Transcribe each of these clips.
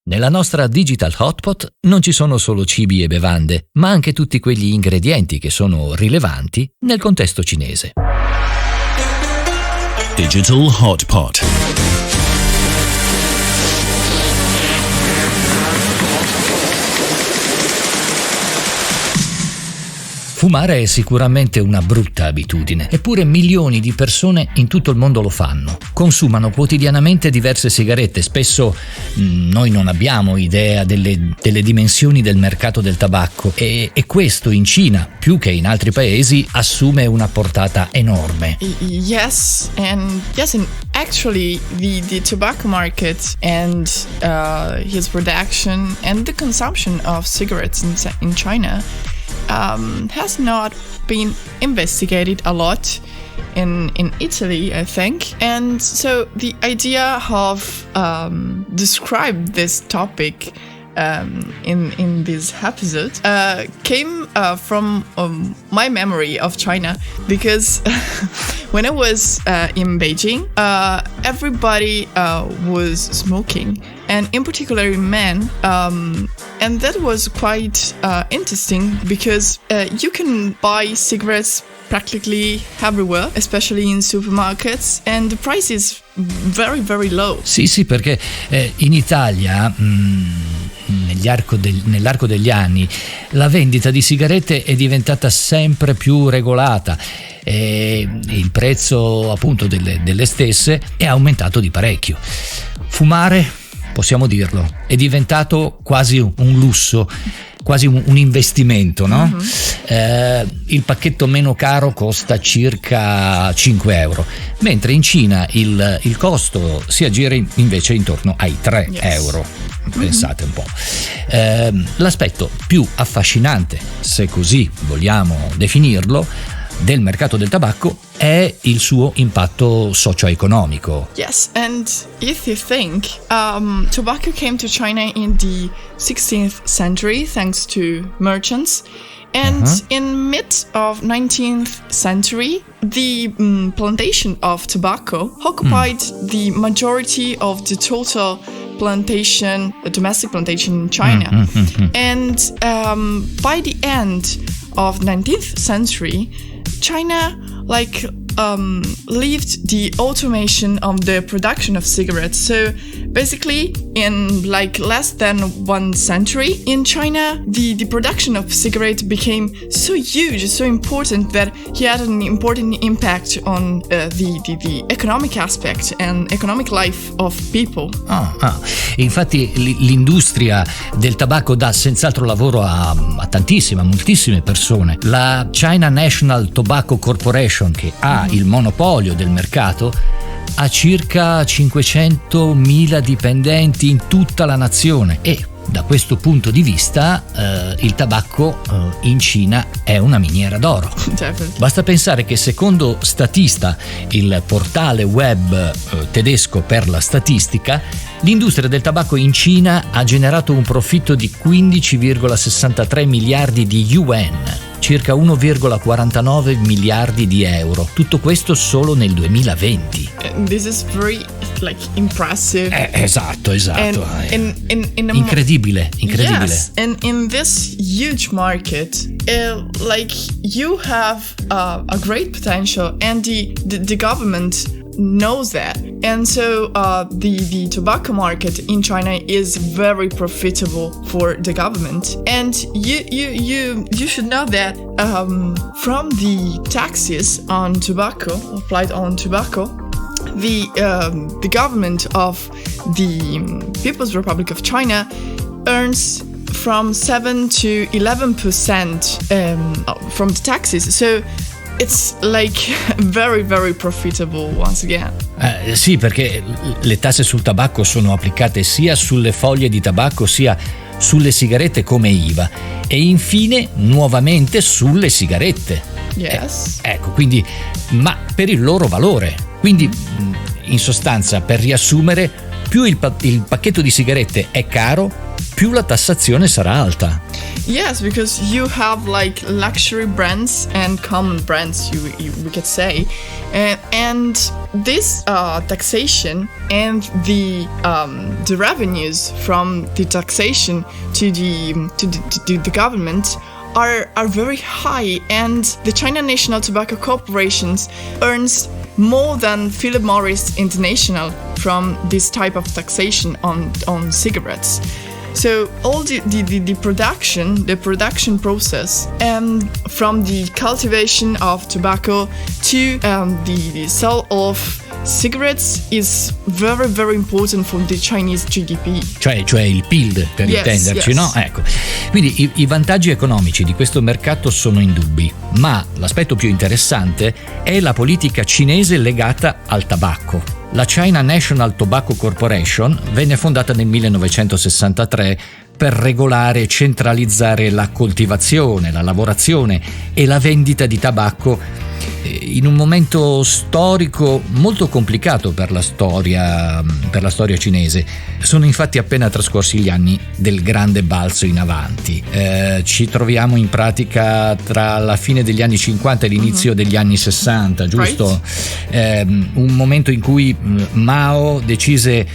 Nella nostra Digital Hotpot non ci sono solo cibi e bevande, ma anche tutti quegli ingredienti che sono rilevanti nel contesto cinese. Digital Hotpot. Fumare è sicuramente una brutta abitudine, eppure milioni di persone in tutto il mondo lo fanno. Consumano quotidianamente diverse sigarette, spesso noi non abbiamo idea delle dimensioni del mercato del tabacco e questo in Cina, più che in altri paesi, assume una portata enorme. Yes, and actually the tobacco market and his production and the consumption of cigarettes in China has not been investigated a lot in Italy, I think. And so the idea of describe this topic in this episode came from my memory of China, because when I was in Beijing, everybody was smoking, and in particular men, and that was quite interesting because you can buy cigarettes practically everywhere, especially in supermarkets, and the price is very very low. Sì, perché in Italia nell'arco degli anni la vendita di sigarette è diventata sempre più regolata e il prezzo appunto delle stesse è aumentato di parecchio. Fumare, possiamo dirlo, è diventato quasi un lusso, quasi un investimento, no? Mm-hmm. Il pacchetto meno caro costa circa 5 euro, mentre in Cina il costo si aggira invece intorno ai 3 euro. Pensate un po'. L'aspetto più affascinante, se così vogliamo definirlo, del mercato del tabacco è il suo impatto socio-economico. Yes, and if you think, tobacco came to China in the 16th century thanks to merchants, and in mid of 19th century, the plantation of tobacco occupied the majority of the total plantation, domestic plantation in China. And by the end of 19th century, China left the automation of the production of cigarettes. So basically in less than 1 century in China, the production of cigarettes became so huge, so important, that he had an important impact on the economic aspect and economic life of people. Infatti l'industria del tabacco dà senz'altro lavoro a moltissime persone. La China National Tobacco Corporation, che ha il monopolio del mercato, ha circa 500.000 dipendenti in tutta la nazione e da questo punto di vista il tabacco in Cina è una miniera d'oro. Basta pensare che secondo Statista, il portale web tedesco per la statistica, l'industria del tabacco in Cina ha generato un profitto di 15,63 miliardi di yuan, circa 1,49 miliardi di euro. Tutto questo solo nel 2020. This is very impressive. Esatto. In incredibile. Yes, and in this huge market, you have a great potential, and the government knows that, and so the tobacco market in China is very profitable for the government. And you should know that from the taxes on tobacco applied on tobacco, the government of the People's Republic of China earns from 7 to 11% from the taxes. So it's very very profitable once again. Sì, perché le tasse sul tabacco sono applicate sia sulle foglie di tabacco sia sulle sigarette come IVA e infine nuovamente sulle sigarette. Yes. Ecco, quindi ma per il loro valore. Quindi in sostanza, per riassumere, più il pacchetto di sigarette è caro, più la tassazione sarà alta. Yes, because you have like luxury brands and common brands, we could say, and this taxation and the revenues from the taxation to the government are very high, and the China National Tobacco Corporation earns more than Philip Morris International from this type of taxation on cigarettes. So all the production process, from the cultivation of tobacco to the sale of cigarettes, is very very important for the Chinese GDP. Cioè il PIL, per intenderci, yes. no? Ecco. Quindi i vantaggi economici di questo mercato sono indubbi, ma l'aspetto più interessante è la politica cinese legata al tabacco. La China National Tobacco Corporation venne fondata nel 1963 per regolare e centralizzare la coltivazione, la lavorazione e la vendita di tabacco in un momento storico molto complicato per la storia cinese. Sono infatti appena trascorsi gli anni del grande balzo in avanti. Ci troviamo in pratica tra la fine degli anni 50 e l'inizio degli anni 60, giusto? Right. Un momento in cui Mao decise,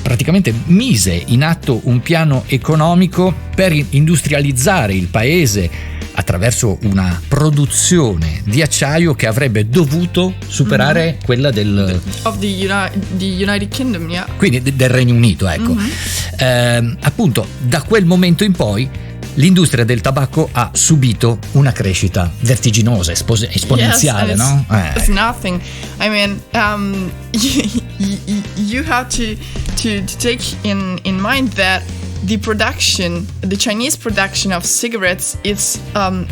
praticamente mise in atto un piano economico per industrializzare il paese attraverso una produzione di acciaio che avrebbe dovuto superare quella the United Kingdom, yeah. Quindi del Regno Unito, ecco. Appunto, da quel momento in poi l'industria del tabacco ha subito una crescita vertiginosa, esponenziale, yes, no? It's nothing. I mean, you have to take in mind that the Chinese production of cigarettes is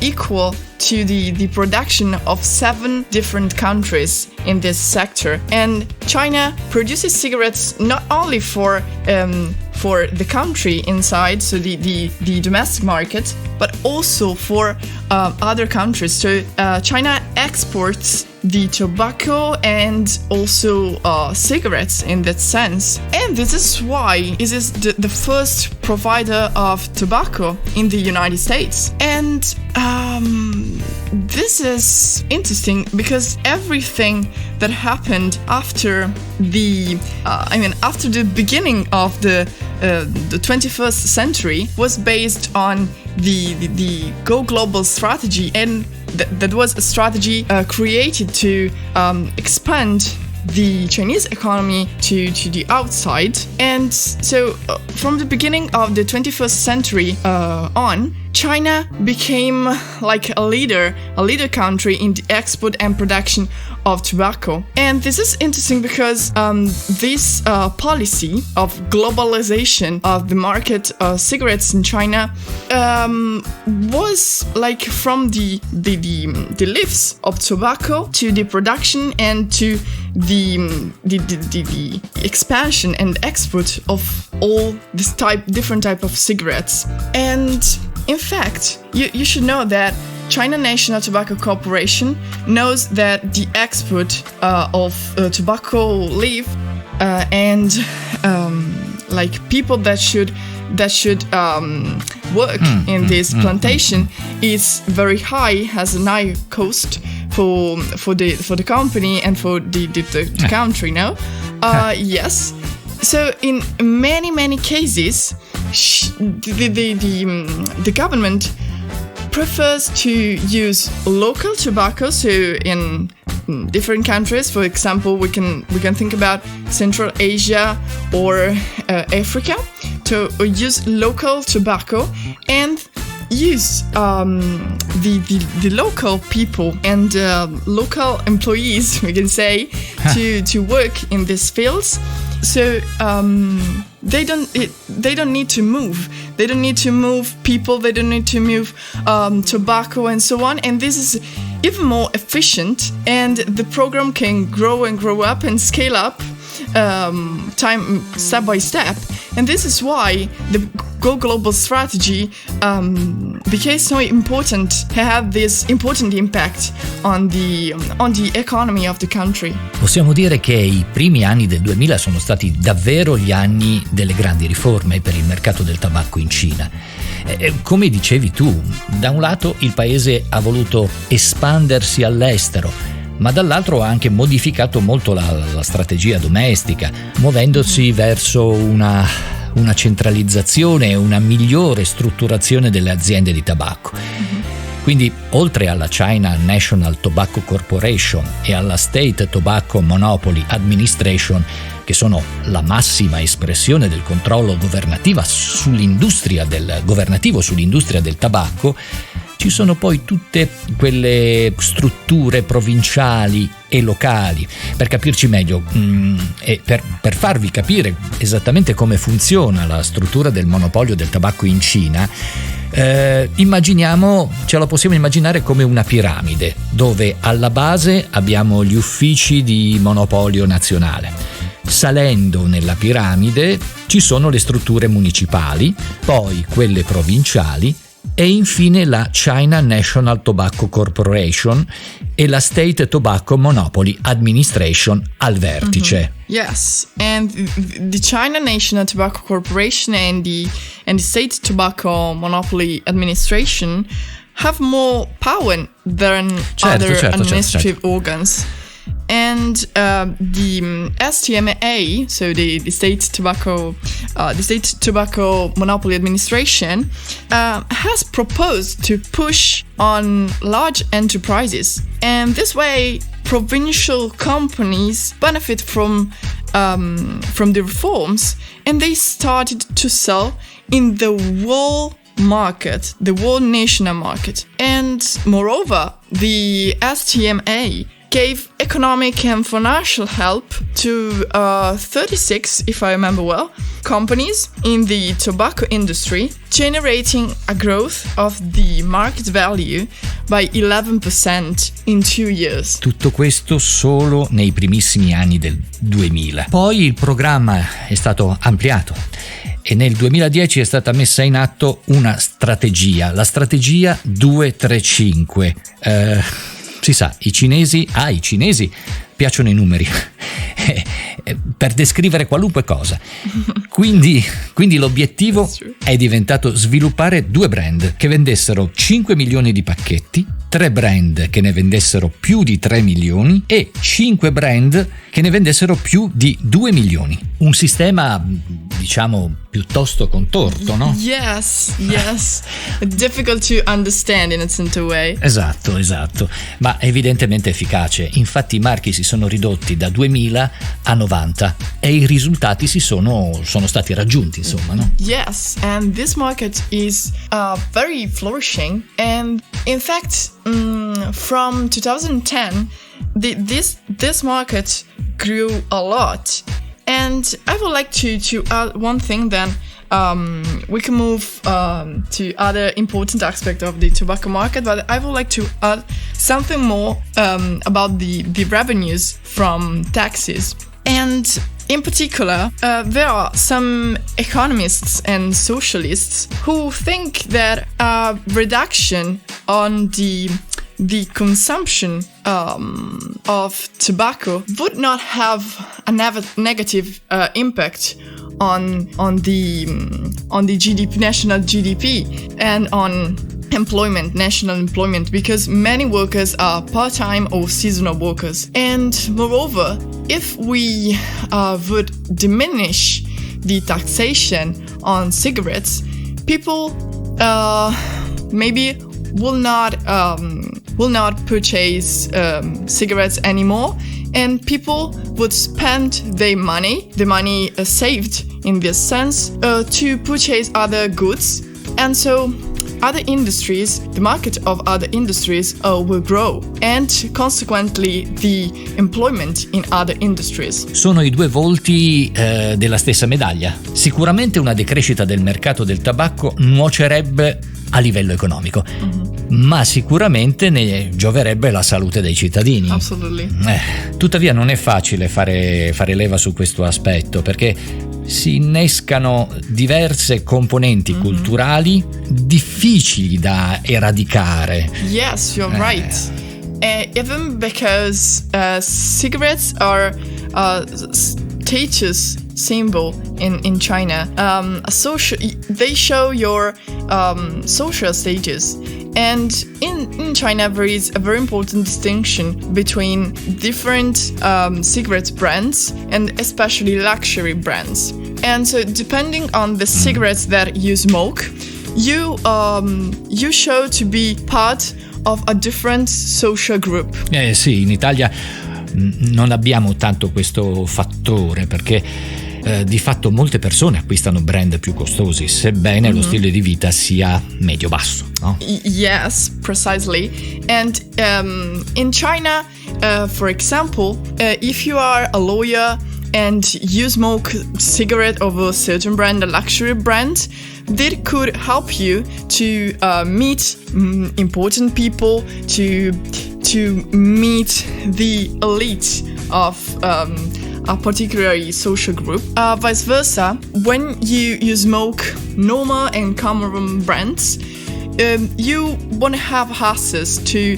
equal to the production of 7 different countries in this sector. And China produces cigarettes not only for the country inside, so the domestic market, but also for other countries. So China exports the tobacco and also cigarettes in that sense. And this is why it is the first provider of tobacco in the United States. And this is interesting because everything that happened after after the beginning of the 21st century was based on the Go Global strategy, and that was a strategy created to expand the Chinese economy to the outside. And so from the beginning of the 21st century on, China became like a leader country in the export and production of tobacco. And this is interesting because this policy of globalization of the market of cigarettes in China was like from the leaves of tobacco to the production and to the expansion and export of all this different type of cigarettes. And in fact, you should know that China National Tobacco Corporation knows that the export of tobacco leaf and like people that should work in this plantation is very high, has a high cost for the company and for the country. No, yes. So in many cases, the government prefers to use local tobacco. So in different countries, for example, we can think about Central Asia or Africa, to use local tobacco and use the local people and local employees, we can say, to work in these fields. So they don't need to move. They don't need to move people. They don't need to move tobacco and so on. And this is even more efficient. And the program can grow and grow up and scale up time step by step. And this is why the go global strategy became so important, had this important impact on the economy of the country. Possiamo dire che i primi anni del 2000 sono stati davvero gli anni delle grandi riforme per il mercato del tabacco in Cina. Come dicevi tu, da un lato il paese ha voluto espandersi all'estero, ma dall'altro ha anche modificato molto la strategia domestica, muovendosi verso una centralizzazione e una migliore strutturazione delle aziende di tabacco. Quindi, oltre alla China National Tobacco Corporation e alla State Tobacco Monopoly Administration, che sono la massima espressione del controllo governativo sull'industria del tabacco, ci sono poi tutte quelle strutture provinciali e locali. Per capirci meglio e per farvi capire esattamente come funziona la struttura del monopolio del tabacco in Cina, ce la possiamo immaginare come una piramide, dove alla base abbiamo gli uffici di monopolio nazionale. Salendo nella piramide ci sono le strutture municipali, poi quelle provinciali e infine la China National Tobacco Corporation e la State Tobacco Monopoly Administration al vertice. Yes, and the China National Tobacco Corporation and the State Tobacco Monopoly Administration have more power than other administrative organs. And the STMA, so the State Tobacco Monopoly Administration, has proposed to push on large enterprises, and this way, provincial companies benefit from the reforms, and they started to sell in the whole market, the whole national market. And moreover, the STMA gave economic and financial help to 36, if I remember well, companies in the tobacco industry, generating a growth of the market value by 11% in 2 years. Tutto questo solo nei primissimi anni del 2000. Poi il programma è stato ampliato e nel 2010 è stata messa in atto una strategia, la strategia 235. Si sa, i cinesi piacciono i numeri per descrivere qualunque cosa. Quindi l'obiettivo è diventato sviluppare 2 brand che vendessero 5 milioni di pacchetti, 3 brand che ne vendessero più di 3 milioni e 5 brand che ne vendessero più di 2 milioni. Un sistema, diciamo, piuttosto contorto, no? Yes. Difficult to understand in a certain way. Esatto, ma evidentemente efficace. Infatti i marchi si sono ridotti da 2000 a 90 e i risultati sono stati raggiunti, insomma, no? Yes, and this market is very flourishing, and in fact, from 2010, this market grew a lot. And I would like to add one thing, then we can move to other important aspect of the tobacco market, but I would like to add something more about the revenues from taxes. And in particular, there are some economists and socialists who think that a reduction on the consumption of tobacco would not have a negative impact on the GDP, national GDP, and on national employment, because many workers are part-time or seasonal workers. And moreover, if we would diminish the taxation on cigarettes, people maybe will not purchase cigarettes anymore, and people would spend the money saved in this sense to purchase other goods, and so other industries, the market of other industries will grow, and consequently the employment in other industries. Sono i 2 volti della stessa medaglia. Sicuramente una decrescita del mercato del tabacco nuocerebbe a livello economico, ma sicuramente ne gioverebbe la salute dei cittadini. Absolutely. Tuttavia non è facile fare leva su questo aspetto, perché si innescano diverse componenti culturali difficili da eradicare. Yes, you're right. Even because cigarettes are status symbol in China. They show your social status. And in China, there is a very important distinction between different cigarette brands and especially luxury brands. And so, depending on the cigarettes that you smoke, you show to be part of a different social group. Sì, in Italia non abbiamo tanto questo fattore perché di fatto molte persone acquistano brand più costosi, sebbene lo stile di vita sia medio-basso, no? Yes, precisely. And in China, for example, if you are a lawyer and you smoke cigarette of a certain brand, a luxury brand, that could help you to meet important people, to meet the elite of a particular social group. Vice versa, when you smoke normal and common brands, you won't have access to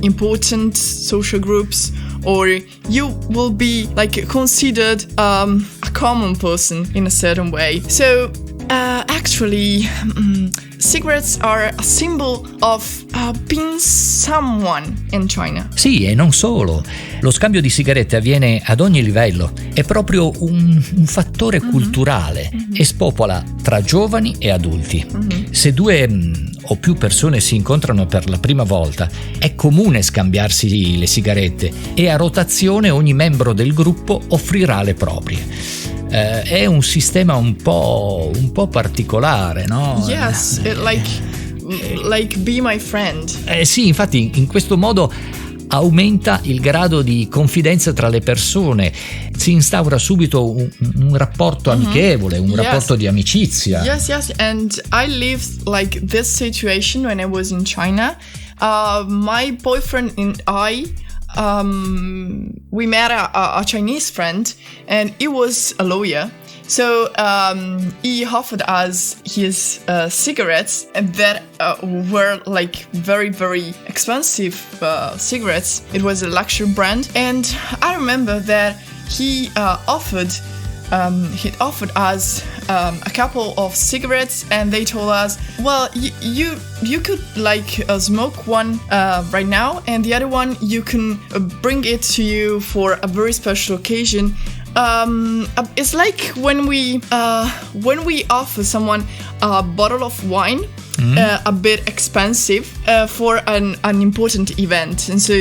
important social groups, or you will be like considered a common person in a certain way. So actually, cigarettes are a symbol of being someone in China. Sì, e non solo. Lo scambio di sigarette avviene ad ogni livello. È proprio un fattore culturale e spopola tra giovani e adulti. Se due o più persone si incontrano per la prima volta, è comune scambiarsi le sigarette e a rotazione ogni membro del gruppo offrirà le proprie. È un sistema un po' particolare, no? Yes, like be my friend. Sì, infatti in questo modo aumenta il grado di confidenza tra le persone, si instaura subito un rapporto amichevole, un rapporto di amicizia. Yes, and I lived like this situation when I was in China. My boyfriend and I we met a Chinese friend, and he was a lawyer. So he offered us his cigarettes that were like very, very expensive cigarettes. It was a luxury brand, and I remember that he offered us a couple of cigarettes, and they told us, well, you could like smoke one right now, and the other one you can bring it to you for a very special occasion. It's like when we offer someone a bottle of wine, a bit expensive for an important event, and so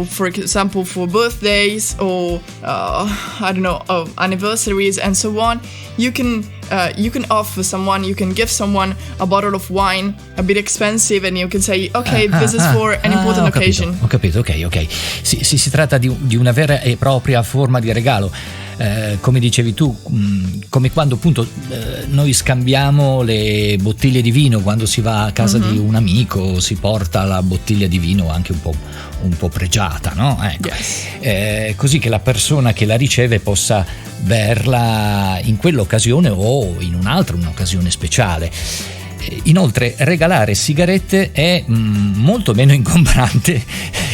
for example for birthdays or I don't know, anniversaries and so on, you can offer someone, you can give someone a bottle of wine a bit expensive, and you can say, okay, this is for an important occasion. Ho capito, ok. Si tratta di una vera e propria forma di regalo. Come dicevi tu, come quando appunto noi scambiamo le bottiglie di vino quando si va a casa di un amico, si porta la bottiglia di vino anche un po' pregiata, no? Ecco. Yes. Così che la persona che la riceve possa berla in quell'occasione o in un'occasione speciale. Inoltre regalare sigarette è molto meno ingombrante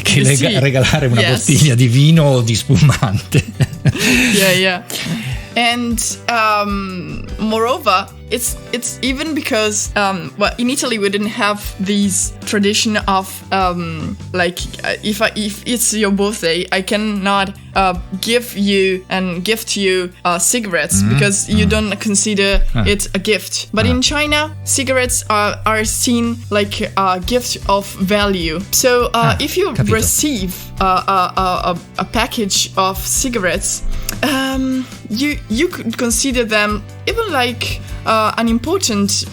che regalare una bottiglia di vino o di spumante. Yeah. And moreover, it's even because in Italy we didn't have these tradition of like if it's your birthday, I cannot gift you cigarettes because you don't consider it a gift. But in China, cigarettes are seen like a gift of value. So if you receive a package of cigarettes, you could consider them even like an important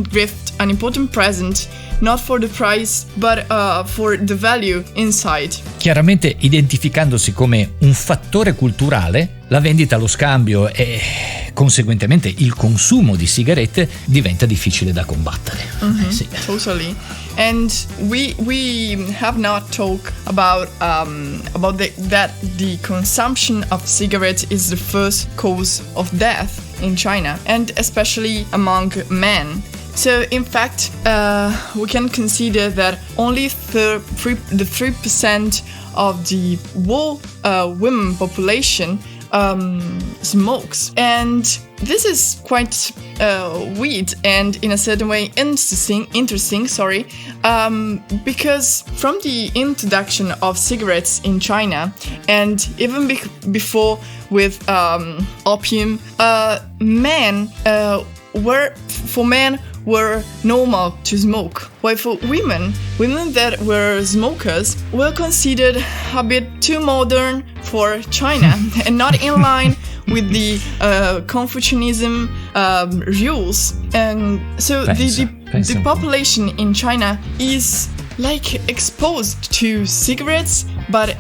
gift, an important present, not for the price but for the value inside. Chiaramente identificandosi come un fattore culturale, la vendita, lo scambio e conseguentemente il consumo di sigarette diventa difficile da combattere. Sì. Totally. And we have not talked about that the consumption of cigarettes is the first cause of death in China, and especially among men. So in fact, we can consider that only 3% of the whole women population smokes, and this is quite weird and in a certain way interesting. Because from the introduction of cigarettes in China, and even before with opium, men were normal to smoke, while for women that were smokers were considered a bit too modern for China and not in line with the Confucianism rules. And so the population in China is like exposed to cigarettes, but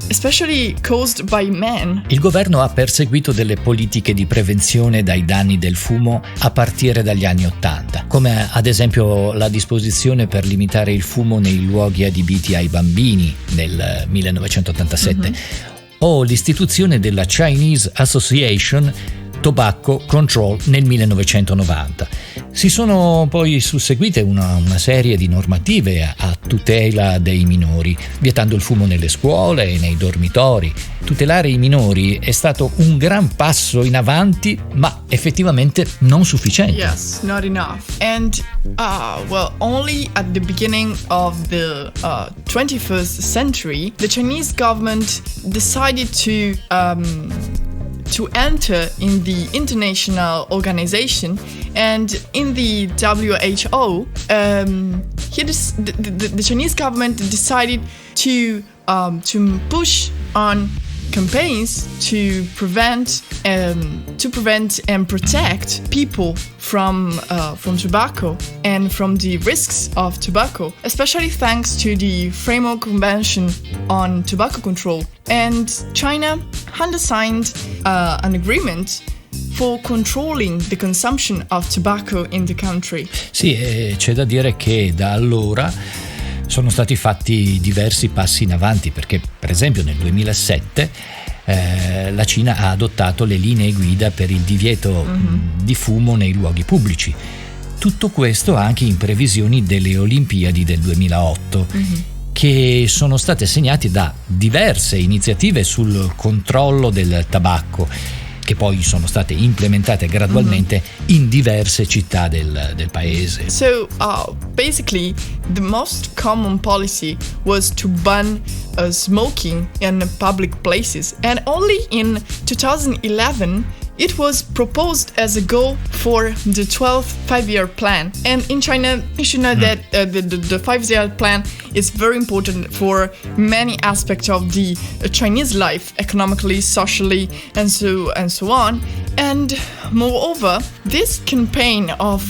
especially caused by men. Il governo ha perseguito delle politiche di prevenzione dai danni del fumo a partire dagli anni '80, come ad esempio la disposizione per limitare il fumo nei luoghi adibiti ai bambini nel 1987, o l'istituzione della Chinese Association Tobacco Control nel 1990. Si sono poi susseguite una serie di normative a tutela dei minori, vietando il fumo nelle scuole e nei dormitori. Tutelare i minori è stato un gran passo in avanti, ma effettivamente non sufficiente. Yes, not enough. And only at the beginning of the 21st century, the Chinese government decided to enter in the international organization, and in the WHO, the Chinese government decided to push on campaigns to prevent and protect people from tobacco and from the risks of tobacco, especially thanks to the Framework Convention on Tobacco Control. And China undersigned an agreement for controlling the consumption of tobacco in the country. Sì, c'è da dire che da allora sono stati fatti diversi passi in avanti, perché per esempio nel 2007 la Cina ha adottato le linee guida per il divieto di fumo nei luoghi pubblici. Tutto questo anche in previsioni delle Olimpiadi del 2008, che sono state segnate da diverse iniziative sul controllo del tabacco, che poi sono state implementate gradualmente in diverse città del paese. So basically the most common policy was to ban smoking in public places, and only in 2011 it was proposed as a goal for the 12th five-year plan. And in China, you should know that the five-year plan is very important for many aspects of the Chinese life, economically, socially, and so on. And moreover, this campaign of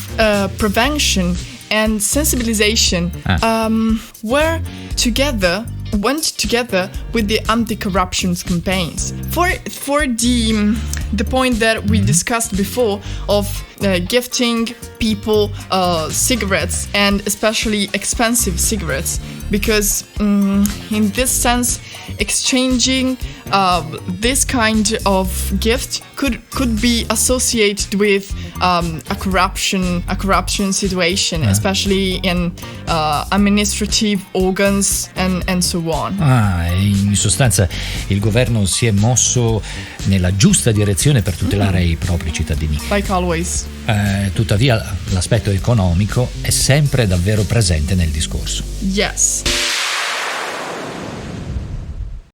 prevention and sensibilization went together with the anti-corruption campaigns. For the point that we discussed before of gifting people cigarettes, and especially expensive cigarettes, because in this sense, exchanging this kind of gift could be associated with a corruption situation, especially in administrative organs and so on. In sostanza il governo si è mosso nella giusta direzione per tutelare i propri cittadini. Like always. Tuttavia l'aspetto economico è sempre davvero presente nel discorso. Yes.